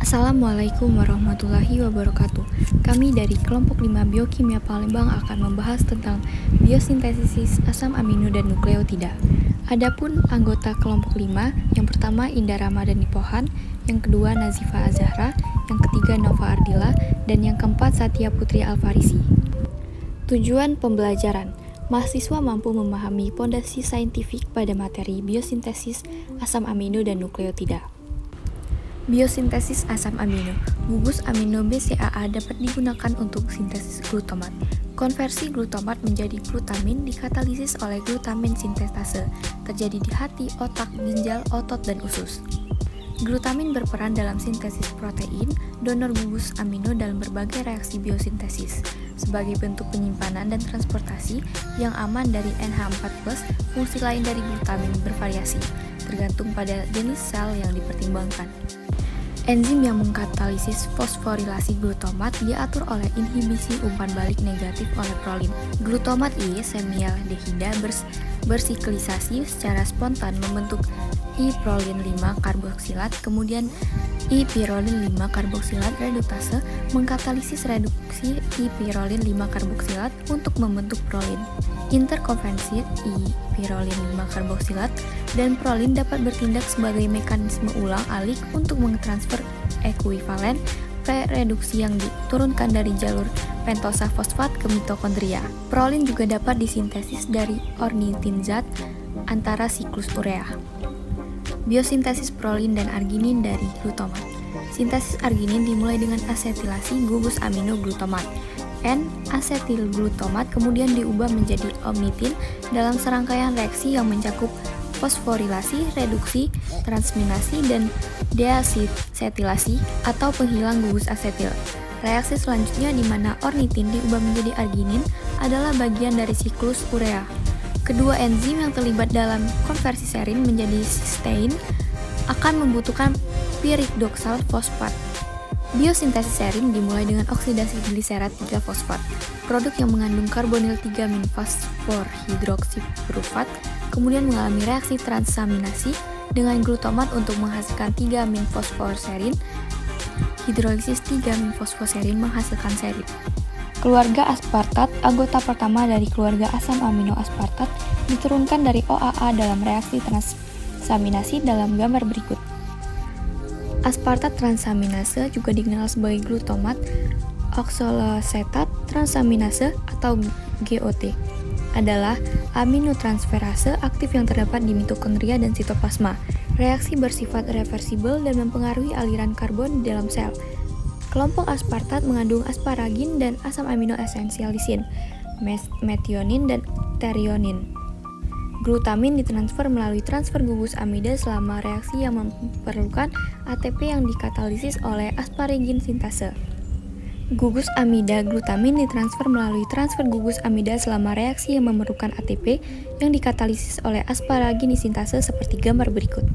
Assalamualaikum warahmatullahi wabarakatuh. Kami dari kelompok 5 Biokimia Palembang akan membahas tentang biosintesis asam amino dan nukleotida. Adapun anggota kelompok 5, yang pertama Indah Ramadhani Pohan, yang kedua Nazifa Azahra, yang ketiga Nova Ardila, dan yang keempat Satya Putri Alfarisi. Tujuan pembelajaran: mahasiswa mampu memahami fondasi saintifik pada materi biosintesis asam amino dan nukleotida. Biosintesis asam amino. Gugus amino BCAA dapat digunakan untuk sintesis glutamat. Konversi glutamat menjadi glutamin dikatalisis oleh glutamin sintestase, terjadi di hati, otak, ginjal, otot, dan usus. Glutamin berperan dalam sintesis protein, donor gugus amino dalam berbagai reaksi biosintesis. Sebagai bentuk penyimpanan dan transportasi yang aman dari NH4+, fungsi lain dari glutamin bervariasi, tergantung pada jenis sel yang dipertimbangkan. Enzim yang mengkatalisis fosforilasi glutamat diatur oleh inhibisi umpan balik negatif oleh prolin. Glutamat I semialdehida bersiklisasi secara spontan membentuk I-prolin 5 karboksilat, kemudian I-pirolin 5 karboksilat reduktase mengkatalisis reduksi I-pirolin 5 karboksilat untuk membentuk prolin. Interkonversi I-pirolin 5 karboksilat dan prolin dapat bertindak sebagai mekanisme ulang-alik untuk mentransfer ekuivalen pre-reduksi yang diturunkan dari jalur pentosa fosfat ke mitokondria. Prolin juga dapat disintesis dari ornitin zat antara siklus urea. Biosintesis prolin dan arginin dari glutamat. Sintesis arginin dimulai dengan asetilasi gugus amino glutamat. N-asetilglutamat kemudian diubah menjadi ornitin dalam serangkaian reaksi yang mencakup fosforilasi, reduksi, transminasi, dan deasetilasi atau penghilang gugus asetil. Reaksi selanjutnya di mana ornitin diubah menjadi arginin adalah bagian dari siklus urea. Kedua enzim yang terlibat dalam konversi serin menjadi sistein akan membutuhkan piridoksal fosfat. Biosintesis serin dimulai dengan oksidasi gliserat 3-fosfat, produk yang mengandung karbonil 3-min-fosforhidroksipirufat, kemudian mengalami reaksi transaminasi dengan glutamat untuk menghasilkan 3-min-fosforserin. Hidrolisis 3-min-fosfoserin menghasilkan serin. Keluarga aspartat, anggota pertama dari keluarga asam amino aspartat, diturunkan dari OAA dalam reaksi transaminasi dalam gambar berikut. Aspartat transaminase juga dikenal sebagai glutamat oksaloasetat transaminase atau GOT adalah aminotransferase aktif yang terdapat di mitokondria dan sitoplasma. Reaksi bersifat reversibel dan mempengaruhi aliran karbon di dalam sel. Kelompok aspartat mengandung asparagin dan asam amino esensial lisin, metionin dan threonin. Glutamin ditransfer melalui transfer gugus amida selama reaksi yang memerlukan ATP yang dikatalisis oleh asparagin sintase. Gugus amida glutamin ditransfer melalui transfer gugus amida selama reaksi yang memerlukan ATP yang dikatalisis oleh asparagin sintase seperti gambar berikut.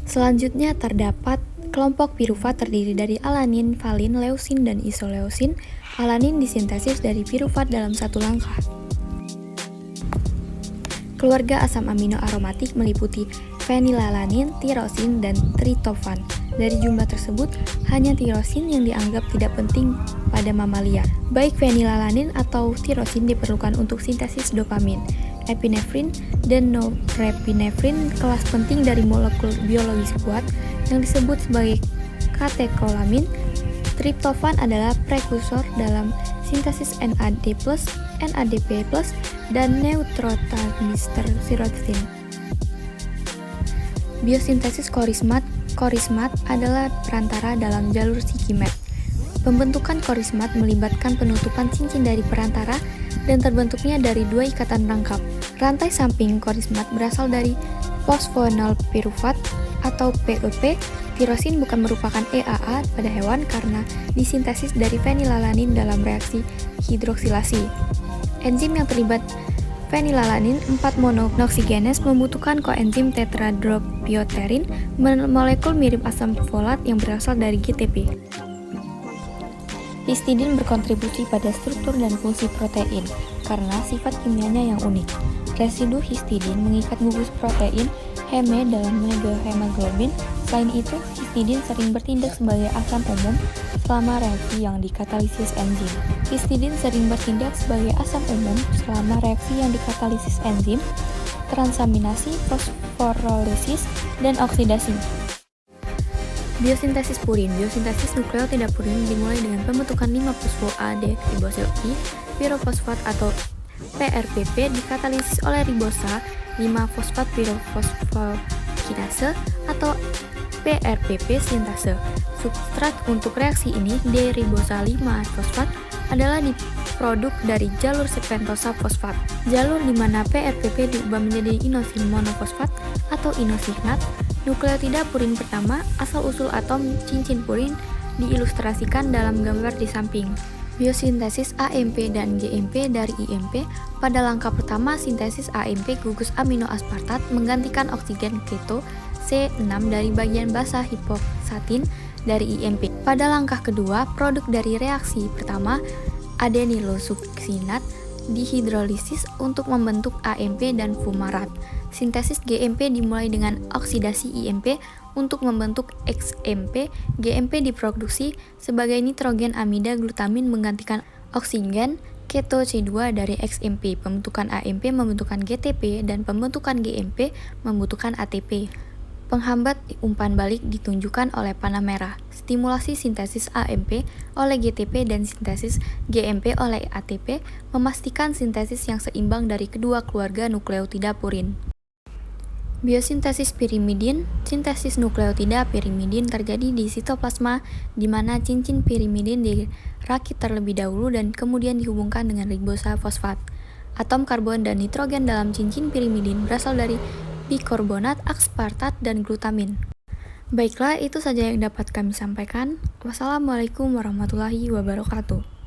Selanjutnya terdapat kelompok pirufat terdiri dari alanin, valin, leusin, dan isoleusin. Alanin disintesis dari pirufat dalam satu langkah. Keluarga asam amino aromatik meliputi fenilalanin, tirosin, dan tritofan. Dari jumlah tersebut, hanya tirosin yang dianggap tidak penting pada mamalia. Baik fenilalanin atau tirosin diperlukan untuk sintesis dopamin, epinefrin, dan norepinefrin, kelas penting dari molekul biologis kuat yang disebut sebagai katekolamin. Triptofan adalah prekursor dalam sintesis NAD+, NADP+, dan neurotransmitter tirosin. Biosintesis korismat. Korismat adalah perantara dalam jalur Sikimet. Pembentukan korismat melibatkan penutupan cincin dari perantara dan terbentuknya dari dua ikatan rangkap. Rantai samping korismat berasal dari fosfonol pirufat atau PEP. Tirosin bukan merupakan EAA pada hewan karena disintesis dari fenilalanin dalam reaksi hidroksilasi. Enzim yang terlibat fenilalanin 4-monoksigenes membutuhkan koenzim tetradropioterin, molekul mirip asam folat yang berasal dari GTP. Histidin berkontribusi pada struktur dan fungsi protein karena sifat kimianya yang unik. Residu histidin mengikat gugus protein heme dalam megahemoglobin. Selain itu, histidin sering bertindak sebagai asam umum selama reaksi yang dikatalisis enzim. Histidin sering bertindak sebagai asam umum selama reaksi yang dikatalisis enzim, transaminasi, fosforolisis, dan oksidasi. Biosintesis purin. Biosintesis nukleotida purin dimulai dengan pembentukan 5-fosfo-A-deoksiribosil I pirofosfat atau PRPP dikatalisis oleh ribosa 5-fosfat pirofosfokinase atau PRPP sintase. Substrat untuk reaksi ini, D-ribosa 5-fosfat, adalah diproduk dari jalur sekventosa fosfat. Jalur di mana PRPP diubah menjadi inosin monofosfat atau inosinat. Nukleotida purin pertama, asal-usul atom cincin purin, diilustrasikan dalam gambar di samping. Biosintesis AMP dan GMP dari IMP. Pada langkah pertama, sintesis AMP gugus aminoaspartat menggantikan oksigen keto C6 dari bagian basah hipoksatin dari IMP. Pada langkah kedua, produk dari reaksi pertama, adenilosuksinat, dihidrolisis untuk membentuk AMP dan fumarat. Sintesis GMP dimulai dengan oksidasi IMP untuk membentuk XMP. GMP diproduksi sebagai nitrogen amida glutamin menggantikan oksigen keto C2 dari XMP. Pembentukan AMP membutuhkan GTP dan pembentukan GMP membutuhkan ATP. Penghambat umpan balik ditunjukkan oleh panah merah. Stimulasi sintesis AMP oleh GTP dan sintesis GMP oleh ATP memastikan sintesis yang seimbang dari kedua keluarga nukleotida purin. Biosintesis pirimidin. Sintesis nukleotida pirimidin terjadi di sitoplasma, di mana cincin pirimidin dirakit terlebih dahulu dan kemudian dihubungkan dengan ribosa fosfat. Atom karbon dan nitrogen dalam cincin pirimidin berasal dari bikarbonat, aspartat, dan glutamin. Baiklah, itu saja yang dapat kami sampaikan. Wassalamualaikum warahmatullahi wabarakatuh.